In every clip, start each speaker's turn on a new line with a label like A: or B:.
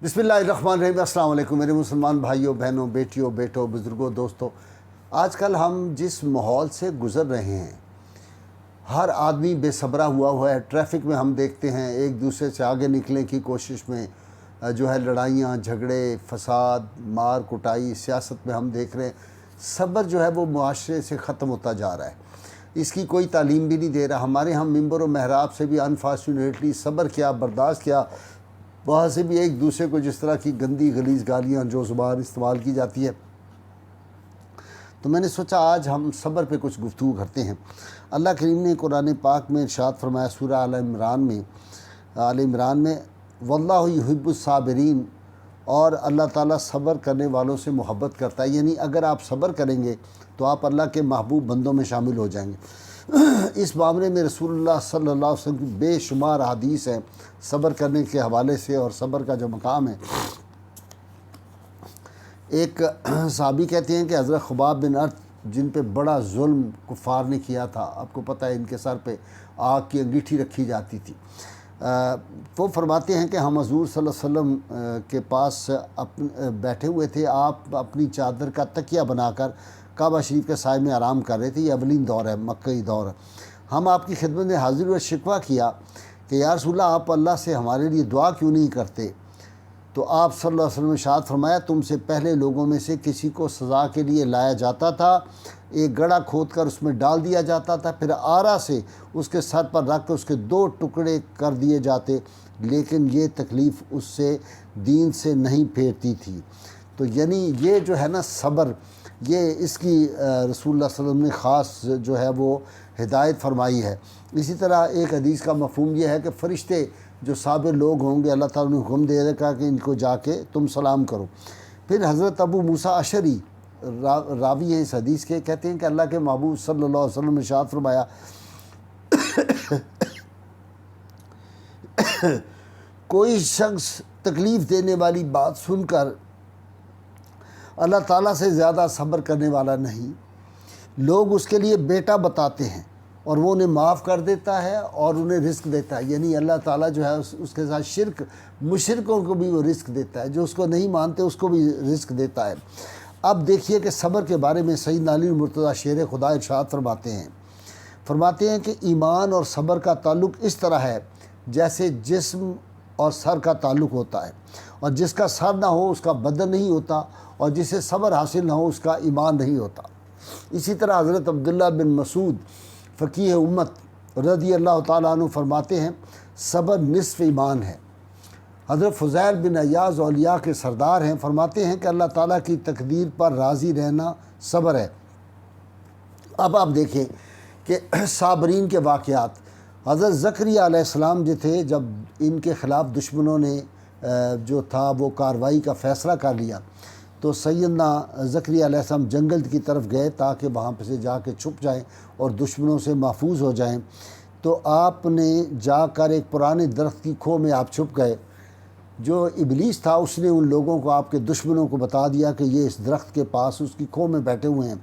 A: बिस्मिल्लाहिर्रहमानिर्रहीम। अस्सलाम वालेकुम मेरे मुसलमान भाइयों बहनों, बेटियों, बेटों, बुज़ुर्गों, दोस्तों। आजकल हम जिस माहौल से गुज़र रहे हैं, हर आदमी बेसब्रा हुआ है। ट्रैफिक में हम देखते हैं एक दूसरे से आगे निकलने की कोशिश में जो है लड़ाइयाँ, झगड़े, फसाद, मार कुटाई, सियासत में हम देख रहे हैं सब्र जो है वो मुआशरे से ख़त्म होता जा रहा है। इसकी कोई तालीम भी नहीं दे रहा। हमारे हम मिंबर व महराब से भी अनफॉर्चुनेटली सब्र क्या, बर्दाश्त क्या, वहाँ से भी एक दूसरे को जिस तरह की गंदी गलीज़ गालियाँ जो ज़ुबान इस्तेमाल की जाती है। तो मैंने सोचा आज हम सब्र पे कुछ गुफ्तगू करते हैं। अल्लाह करीम ने कुरान पाक में इरशाद फरमाया सूरह आल इमरान में वल्लाहु युहिब्बुस साबिरीन, और अल्लाह ताला सब्र करने वालों से मोहब्बत करता है। यानी अगर आप सब्र करेंगे तो आप अल्लाह के महबूब बंदों में शामिल हो जाएंगे। इस मामले में रसूलुल्लाह सल्लल्लाहु अलैहि वसल्लम की बेशुमार हदीस हैं सब्र करने के हवाले से और सब्र का जो मकाम है। एक साहबी कहते हैं कि हज़रत खुबाब बिन अर्त, जिन पे बड़ा जुल्म कुफ़ार ने किया था, आपको पता है इनके सर पे आग की अंगीठी रखी जाती थी, वो फरमाते हैं कि हम हज़ूर सल्लल्लाहु अलैहि वसल्लम के पास बैठे हुए थे। आप अपनी चादर का तकिया बनाकर काबा शरीफ के साए में आराम कर रहे थे। ये अवलीन दौर है, मक्की दौर है। हम आपकी खिदमत में हाजिर हुए, शिकवा किया कि या रसूल अल्लाह, आप अल्लाह से हमारे लिए दुआ क्यों नहीं करते? तो आप सल्लल्लाहु अलैहि वसल्लम ने इरशाद फरमाया, तुमसे पहले लोगों में से किसी को सज़ा के लिए लाया जाता था, एक गड़ा खोद कर उसमें डाल दिया जाता था, फिर आरा से उसके सर पर रख कर उसके 2 टुकड़े कर दिए जाते, लेकिन ये तकलीफ़ उससे दीन से नहीं फेरती थी। तो यानी ये जो है ना सब्र, ये इसकी रसूलुल्लाह सल्लल्लाहु अलैहि वसल्लम ने ख़ास जो है वो हिदायत फरमाई है। इसी तरह एक हदीस का मफ़हूम ये है कि फ़रिश्ते जो साबिर लोग होंगे, अल्लाह ताला ने हुक्म दे रखा कि इनको जाके तुम सलाम करो। फिर हज़रत अबू मूसा अशरी रावी हैं इस हदीस के, कहते हैं कि अल्लाह के महबूब सल्लल्लाहु अलैहि वसल्लम ने इरशाद फरमाया कोई शख्स तकलीफ़ देने वाली बात सुनकर अल्लाह ताला से ज़्यादा सब्र करने वाला नहीं। लोग उसके लिए बेटा बताते हैं और वो उन्हें माफ़ कर देता है और उन्हें रिस्क देता है। यानी अल्लाह ताला जो है उसके साथ शिरक, मुशरिकों को भी वो रिस्क देता है, जो उसको नहीं मानते उसको भी रिस्क देता है। अब देखिए कि सब्र के बारे में सैयदना अली मुर्तज़ा शेर खुदा इरशाद फरमाते हैं कि ईमान और सब्र का ताल्लुक़ इस तरह है जैसे जिस्म और सर का ताल्लुक़ होता है, और जिसका सर ना हो उसका बदन नहीं होता, और जिसे सब्र हासिल ना हो उसका ईमान नहीं होता। इसी तरह हज़रत अब्दुल्लाह बिन मसूद फ़कीह उम्मत रज़ी अल्लाह ताला अन्हु फरमाते हैं सब्र निस्फ़ ईमान है। हज़रत फ़ुज़ैल बिन अय्याज़ औलिया के सरदार हैं, फरमाते हैं कि अल्लाह ताला की तकदीर पर राज़ी रहना सब्र है। अब आप देखें कि साबरीन के वाक़यात, हज़रत ज़करिया अलैहिस्सलाम जो थे, जब इनके ख़िलाफ़ दुश्मनों ने जो था वो कार्रवाई का फ़ैसला कर लिया, तो सैयदना ज़करिया अलैहिस्सलाम जंगल की तरफ गए ताकि वहाँ पर से जाके छुप जाएं और दुश्मनों से महफूज हो जाएं। तो आपने जाकर एक पुराने दरख्त की खो में आप छुप गए। जो इबलीस था उसने उन लोगों को, आपके दुश्मनों को बता दिया कि ये इस दरख्त के पास उसकी खो में बैठे हुए हैं।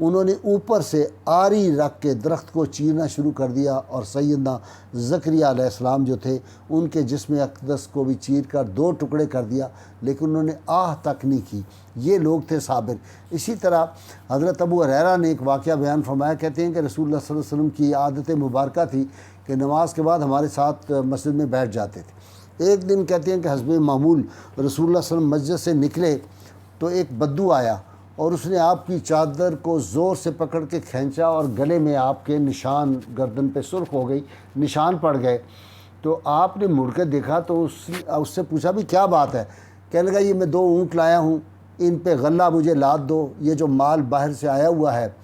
A: उन्होंने ऊपर से आरी रख के दरख्त को चीरना शुरू कर दिया और सैयदना ज़करिया अलैहिस्सलाम जो थे उनके जिस्म अक़दस को भी चीर कर 2 टुकड़े कर दिया, लेकिन उन्होंने आह तक नहीं की। ये लोग थे साबिर। इसी तरह हज़रत अबू हुरैरा ने एक वाक़या बयान फरमाया, कहते हैं कि रसूलुल्लाह सल्लल्लाहु अलैहि वसल्लम की आदत मुबारक थी कि नमाज के बाद हमारे साथ मस्जिद में बैठ जाते थे। एक दिन कहते हैं कि हस्बे मामूल रसूलुल्लाह सल्लल्लाहु अलैहि वसल्लम मस्जिद से निकले तो एक बद्दू आया और उसने आपकी चादर को ज़ोर से पकड़ के खींचा और गले में आपके निशान, गर्दन पे सुर्ख हो गई, निशान पड़ गए। तो आपने मुड़ कर देखा तो उससे पूछा भी क्या बात है? कहने लगा ये मैं 2 ऊँट लाया हूँ, इन पे गल्ला मुझे लाद दो। ये जो माल बाहर से आया हुआ है,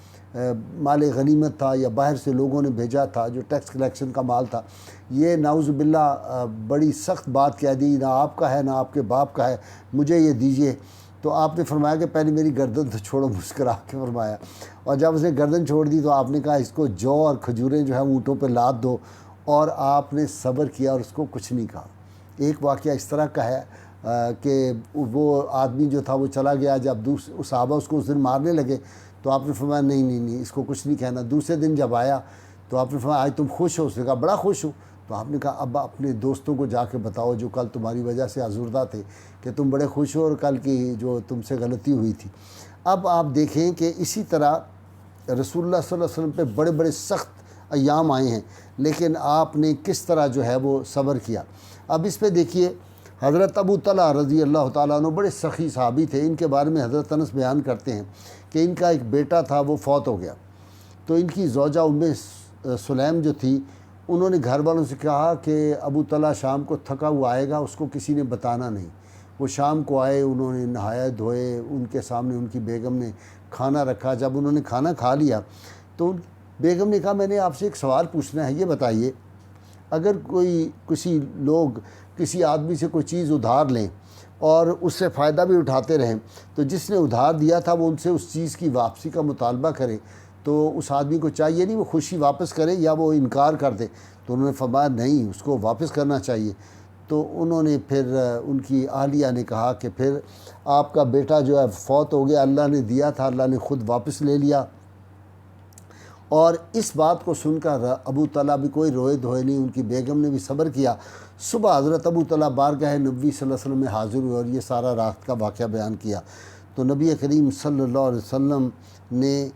A: माल गनीमत था या बाहर से लोगों ने भेजा था, जो टैक्स कलेक्शन का माल था, ये नाउज़ुबिल्लाह बड़ी सख्त बात कह दी, ना आपका है ना आपके बाप का है, मुझे ये दीजिए। तो आपने फरमाया कि पहले मेरी गर्दन तो छोड़ो, मुस्करा के फरमाया। और जब उसने गर्दन छोड़ दी तो आपने कहा इसको जौ और खजूरें जो है ऊँटों पे लाद दो, और आपने सब्र किया और उसको कुछ नहीं कहा। एक वाक़या इस तरह का है कि वो आदमी जो था वो चला गया। जब सहाबा उसको उस दिन मारने लगे तो आपने फरमाया नहीं इसको कुछ नहीं कहना। दूसरे दिन जब आया तो आपने फरमाया आज तुम खुश हो? उसने कहा बड़ा खुश हूँ। تو آپ نے کہا اب اپنے دوستوں کو جا کے بتاؤ جو کل تمہاری وجہ سے آزردہ تھے کہ تم بڑے خوش ہو اور کل کی جو تم سے غلطی ہوئی تھی۔ اب آپ دیکھیں کہ اسی طرح رسول اللہ صلی اللہ علیہ وسلم پہ بڑے بڑے سخت ایام آئے ہیں، لیکن آپ نے کس طرح جو ہے وہ صبر کیا۔ اب اس پہ دیکھیے حضرت ابو طلحہ رضی اللہ تعالیٰ عنہ بڑے سخی صحابی تھے۔ ان کے بارے میں حضرت انس بیان کرتے ہیں کہ ان کا ایک بیٹا تھا، وہ فوت ہو گیا، تو ان کی زوجہ ام سلیم جو تھی، انہوں نے گھر والوں سے کہا کہ ابو طلحہ شام کو تھکا ہوا آئے گا، اس کو کسی نے بتانا نہیں۔ وہ شام کو آئے، انہوں نے نہائے دھوئے، ان کے سامنے ان کی بیگم نے کھانا رکھا۔ جب انہوں نے کھانا کھا لیا تو بیگم نے کہا میں نے آپ سے ایک سوال پوچھنا ہے، یہ بتائیے اگر کسی لوگ کسی آدمی سے کوئی چیز ادھار لیں اور اس سے فائدہ بھی اٹھاتے رہیں، تو جس نے ادھار دیا تھا وہ ان سے اس چیز کی واپسی کا مطالبہ کرے، تو اس آدمی کو چاہیے نہیں وہ خوشی واپس کرے یا وہ انکار کر دے؟ تو انہوں نے فرمایا نہیں، اس کو واپس کرنا چاہیے۔ تو انہوں نے پھر ان کی اہلیہ نے کہا کہ پھر آپ کا بیٹا جو ہے فوت ہو گیا، اللہ نے دیا تھا، اللہ نے خود واپس لے لیا۔ اور اس بات کو سن کر ابو طلحہ بھی کوئی روئے دھوئے نہیں، ان کی بیگم نے بھی صبر کیا۔ صبح حضرت ابو طلحہ بارگاہ نبی صلی اللہ علیہ وسلم میں حاضر ہوئے اور یہ سارا رات کا واقعہ بیان کیا۔ تو نبی کریم صلی اللہ علیہ وسلم نے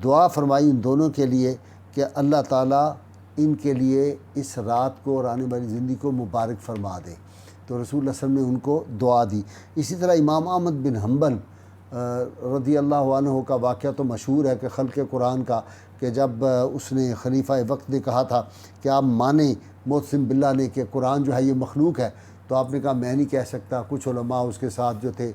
A: دعا فرمائی ان دونوں کے لیے کہ اللہ تعالیٰ ان کے لیے اس رات کو اور آنے والی زندگی کو مبارک فرما دے۔ تو رسول اللہ صلی اللہ علیہ وسلم نے ان کو دعا دی۔ اسی طرح امام احمد بن حنبل رضی اللہ عنہ کا واقعہ تو مشہور ہے کہ خلق قرآن کا، کہ جب اس نے خلیفہ وقت نے کہا تھا کہ آپ مانیں محسن باللہ نے کہ قرآن جو ہے یہ مخلوق ہے، تو آپ نے کہا میں نہیں کہہ سکتا۔ کچھ علماء اس کے ساتھ جو تھے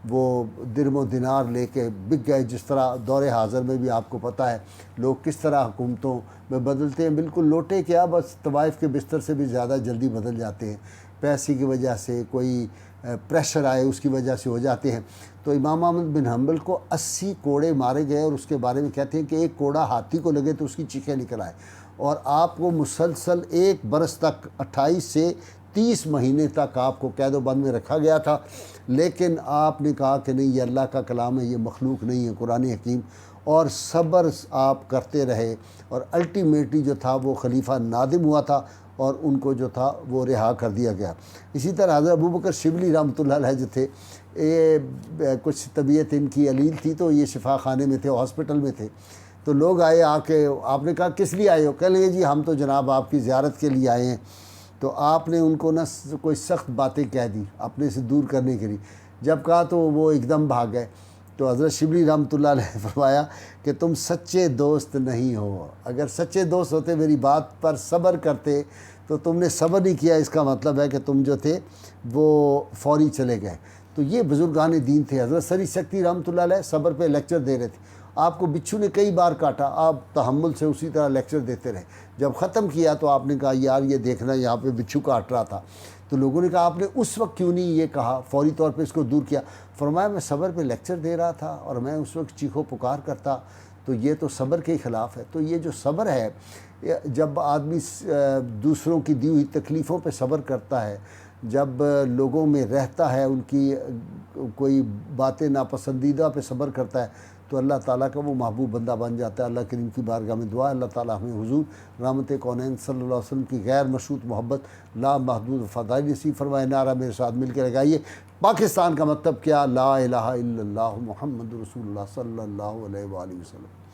A: وہ درم و دینار لے کے بک گئے، جس طرح دور حاضر میں بھی آپ کو پتہ ہے لوگ کس طرح حکومتوں میں بدلتے ہیں، بالکل لوٹے کیا بس طوائف کے بستر سے بھی زیادہ جلدی بدل جاتے ہیں، پیسے کی وجہ سے، کوئی پریشر آئے اس کی وجہ سے ہو جاتے ہیں۔ تو امام احمد بن حنبل کو 80 کوڑے مارے گئے، اور اس کے بارے میں کہتے ہیں کہ ایک کوڑا ہاتھی کو لگے تو اس کی چیخیں نکل آئے، اور آپ کو مسلسل 1 برس تک 28 سے 30 مہینے تک آپ کو قید و بند میں رکھا گیا تھا۔ لیکن آپ نے کہا کہ نہیں یہ اللہ کا کلام ہے، یہ مخلوق نہیں ہے، قرآن حکیم، اور صبر آپ کرتے رہے، اور الٹیمیٹلی جو تھا وہ خلیفہ نادم ہوا تھا اور ان کو جو تھا وہ رہا کر دیا گیا۔ اسی طرح حضرت ابوبکر شبلی رحمۃ اللہ علیہ جو تھے، یہ کچھ طبیعت ان کی علیل تھی تو یہ شفا خانے میں تھے، ہاسپٹل میں تھے، تو لوگ آئے، آ کے آپ نے کہا کس لیے آئے ہو؟ کہہ لیں جی ہم تو جناب آپ کی زیارت کے لیے آئے ہیں۔ تو آپ نے ان کو نہ کوئی سخت باتیں کہہ دی اپنے سے دور کرنے کے لیے، جب کہا تو وہ ایک دم بھاگ گئے۔ تو حضرت شبلی رحمۃ اللہ علیہ نے فرمایا کہ تم سچے دوست نہیں ہو، اگر سچے دوست ہوتے میری بات پر صبر کرتے، تو تم نے صبر نہیں کیا، اس کا مطلب ہے کہ تم جو تھے وہ فوری چلے گئے۔ تو یہ بزرگان دین تھے۔ حضرت سری سکتی رحمۃ اللہ علیہ صبر پہ لیکچر دے رہے تھے، آپ کو بچھو نے کئی بار کاٹا، آپ تحمل سے اسی طرح لیکچر دیتے رہے، جب ختم کیا تو آپ نے کہا یار یہ دیکھنا یہاں پہ بچھو کاٹ رہا تھا، تو لوگوں نے کہا آپ نے اس وقت کیوں نہیں یہ کہا، فوری طور پہ اس کو دور کیا؟ فرمایا میں صبر پہ لیکچر دے رہا تھا اور میں اس وقت چیخو پکار کرتا، تو یہ تو صبر کے خلاف ہے۔ تو یہ جو صبر ہے، جب آدمی دوسروں کی دی ہوئی تکلیفوں پہ صبر کرتا ہے، جب لوگوں میں رہتا ہے، ان کی کوئی باتیں ناپسندیدہ پہ صبر کرتا ہے، تو اللہ تعالیٰ کا وہ محبوب بندہ بن جاتا ہے۔ اللہ کریم کی بارگاہ میں دعا ہے اللہ تعالیٰ ہمیں حضور رحمت کونین صلی اللہ علیہ وسلم کی غیر مشروط محبت لا محدود وفاداری نصیب فرمائے۔ نعرہ میرے ساتھ مل کے لگائیے، پاکستان کا مطلب کیا؟ لا الہ الا اللہ محمد رسول اللہ صلی اللہ علیہ وآلہ وسلم۔